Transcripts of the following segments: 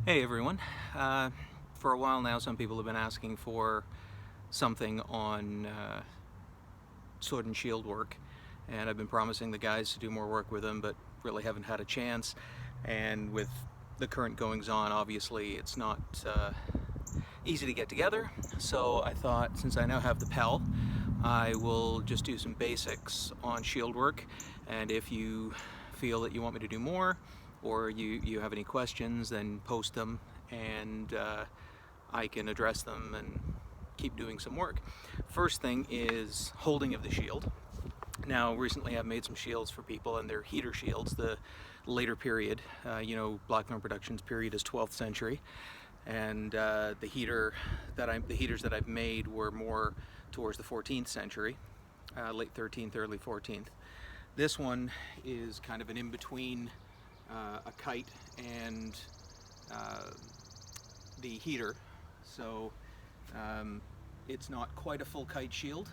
Hey everyone. For a while now, some people have been asking for something on Sword and Shield work, and I've been promising the guys to do more work with them, but really haven't had a chance. And with the current goings on, obviously, it's not easy to get together. So I thought, since I now have the Pell, I will just do some basics on shield work, and if you feel that you want me to do more, or you have any questions, then post them, and I can address them and keep doing some work. First thing is holding of the shield. Now, recently I've made some shields for people, and they're heater shields, the later period. Blackthorn Productions period is 12th century, and the heaters that I've made were more towards the 14th century, late 13th, early 14th. This one is kind of an in-between a kite and the heater, so it's not quite a full kite shield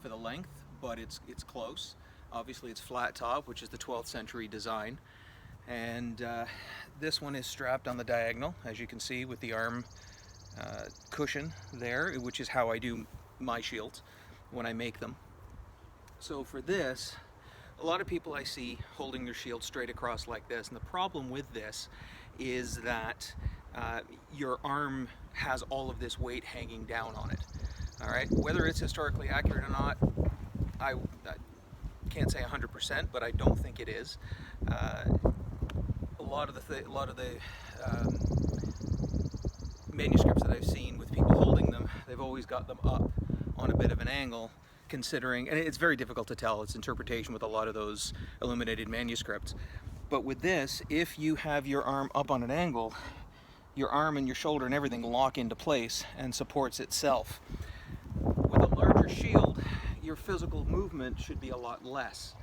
for the length, but it's close. Obviously it's flat top, which is the 12th century design, and this one is strapped on the diagonal, as you can see, with the arm cushion there, which is how I do my shields when I make them. So for this, a lot of people I see holding their shield straight across like this, and the problem with this is that your arm has all of this weight hanging down on it. All right, whether it's historically accurate or not, I can't say 100%, but I don't think it is. A lot of the manuscripts that I've seen with people holding them, they've always got them up on a bit of an angle, considering, and it's very difficult to tell, it's interpretation with a lot of those illuminated manuscripts. But with this, if you have your arm up on an angle, your arm and your shoulder and everything lock into place and supports itself. With a larger shield, your physical movement should be a lot less.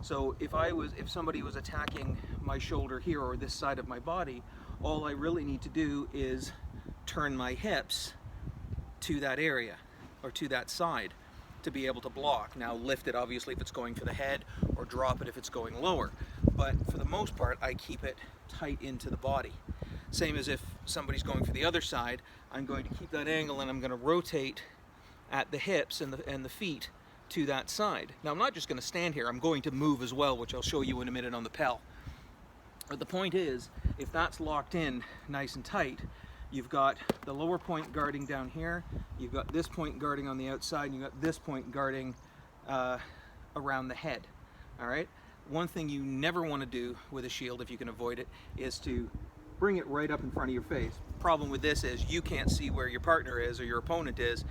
So if somebody was attacking my shoulder here or this side of my body, all I really need to do is turn my hips to that area or to that side to be able to block. Now lift it obviously if it's going for the head, or drop it if it's going lower. But for the most part, I keep it tight into the body. Same as if somebody's going for the other side, I'm going to keep that angle and I'm going to rotate at the hips and the feet to that side. Now I'm not just going to stand here, I'm going to move as well, which I'll show you in a minute on the Pell. But the point is, if that's locked in nice and tight, you've got the lower point guarding down here, you've got this point guarding on the outside, and you've got this point guarding around the head. All right? One thing you never want to do with a shield, if you can avoid it, is to bring it right up in front of your face. Problem with this is you can't see where your partner is or your opponent is,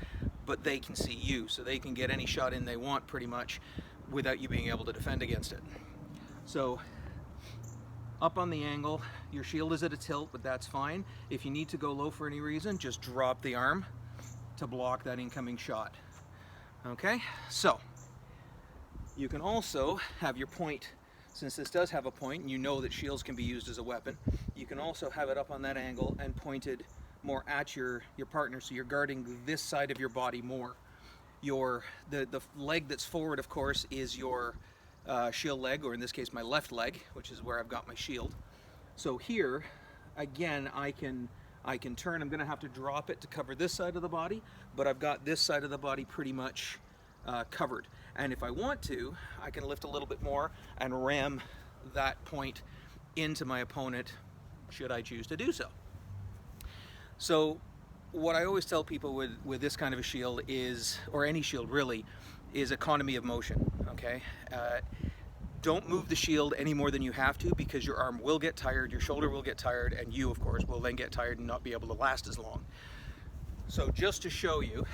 but they can see you, so they can get any shot in they want pretty much without you being able to defend against it. So up on the angle, your shield is at a tilt, but that's fine. If you need to go low for any reason, just drop the arm to block that incoming shot. Okay, so you can also have your point, since this does have a point, and you know that shields can be used as a weapon, you can also have it up on that angle and pointed more at your partner, so you're guarding this side of your body more. The leg that's forward, of course, is your shield leg, or in this case my left leg, which is where I've got my shield. So here, again, I can turn. I'm going to have to drop it to cover this side of the body, but I've got this side of the body pretty much covered. And if I want to, I can lift a little bit more and ram that point into my opponent, should I choose to do so. So what I always tell people with this kind of a shield is, or any shield really, is economy of motion. Okay, don't move the shield any more than you have to, because your arm will get tired, your shoulder will get tired, and you of course will then get tired and not be able to last as long. So just to show you,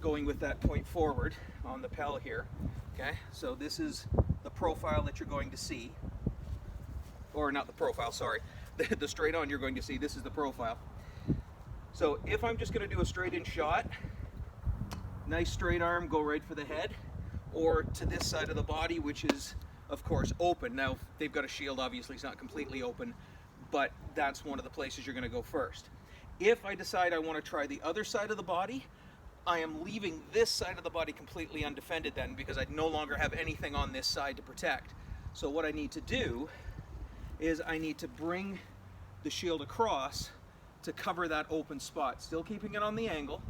going with that point forward on the Pell here, okay, so this is the profile that you're going to see, or not the profile, sorry, the straight on you're going to see. This is the profile. So if I'm just going to do a straight in shot, nice straight arm, go right for the head, or to this side of the body, which is of course open. Now they've got a shield, obviously it's not completely open, but that's one of the places you're going to go first. If I decide I want to try the other side of the body, I am leaving this side of the body completely undefended then, because I no longer have anything on this side to protect. So what I need to do is I need to bring the shield across to cover that open spot, still keeping it on the angle.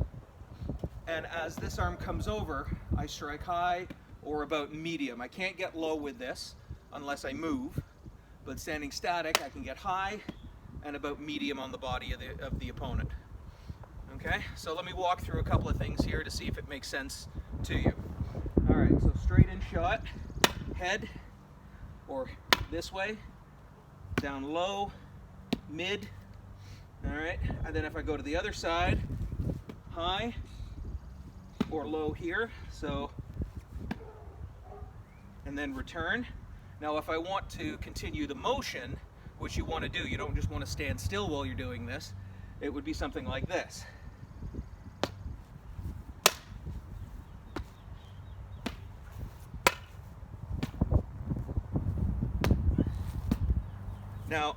And as this arm comes over, I strike high or about medium. I can't get low with this unless I move, but standing static, I can get high and about medium on the body of the opponent. Okay, so let me walk through a couple of things here to see if it makes sense to you. All right, so straight in shot, head, or this way, down low, mid. All right, and then if I go to the other side, high or low here, so, and then return. Now if I want to continue the motion, which you want to do, you don't just want to stand still while you're doing this, it would be something like this. Now,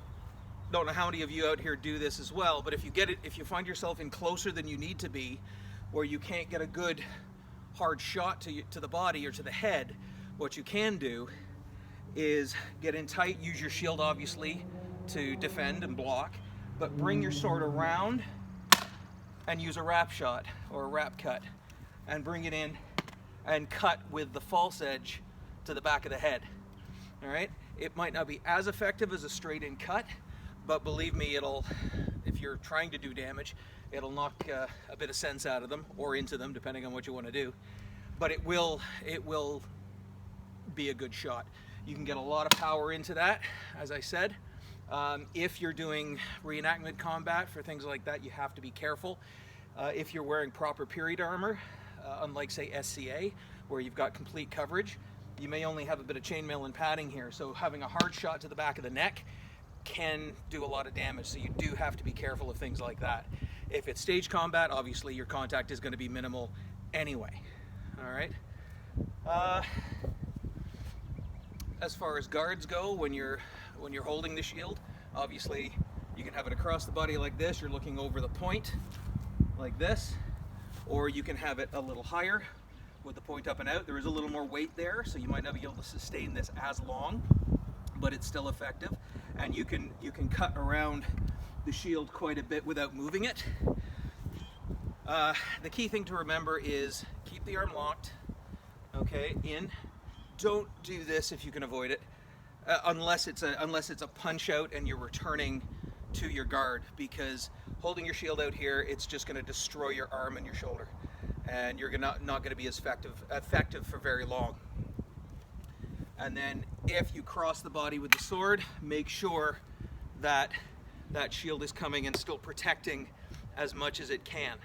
don't know how many of you out here do this as well, but if you find yourself in closer than you need to be, where you can't get a good hard shot to the body or to the head, what you can do is get in tight, use your shield obviously to defend and block, but bring your sword around and use a wrap shot or a wrap cut and bring it in and cut with the false edge to the back of the head. All right, it might not be as effective as a straight in cut, but believe me, if you're trying to do damage, it'll knock a bit of sense out of them or into them, depending on what you want to do. But it will be a good shot. You can get a lot of power into that, as I said. If you're doing reenactment combat for things like that, you have to be careful. If you're wearing proper period armor, unlike say SCA, where you've got complete coverage, you may only have a bit of chainmail and padding here, so having a hard shot to the back of the neck can do a lot of damage, so you do have to be careful of things like that. If it's stage combat, obviously your contact is going to be minimal anyway. All right. As far as guards go, when you're holding the shield, obviously you can have it across the body like this, you're looking over the point like this, or you can have it a little higher with the point up and out. There is a little more weight there, so you might not be able to sustain this as long, but it's still effective. And you can cut around the shield quite a bit without moving it. The key thing to remember is keep the arm locked, okay, in. Don't do this if you can avoid it, unless it's a punch out and you're returning to your guard, because holding your shield out here, it's just going to destroy your arm and your shoulder, and you're not going to be as effective for very long. And then if you cross the body with the sword, make sure that that shield is coming and still protecting as much as it can,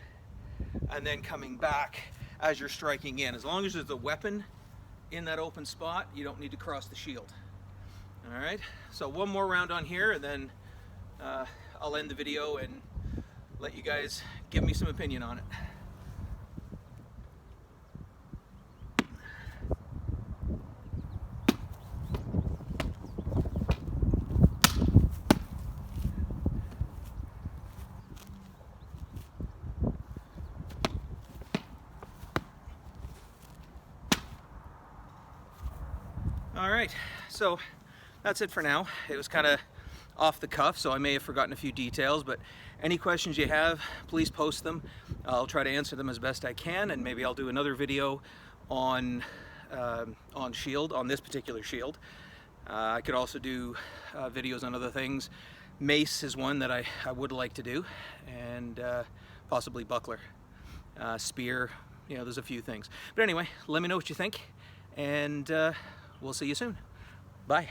and then coming back as you're striking in. As long as there's a weapon in that open spot, you don't need to cross the shield. All right, so one more round on here, and then I'll end the video and let you guys give me some opinion on it. All right, so that's it for now. It was kind of off the cuff, so I may have forgotten a few details, but any questions you have, please post them. I'll try to answer them as best I can, and maybe I'll do another video on shield, on this particular shield. I could also do videos on other things. Mace is one that I would like to do, and possibly buckler, spear, you know, there's a few things. But anyway, let me know what you think, and we'll see you soon. Bye.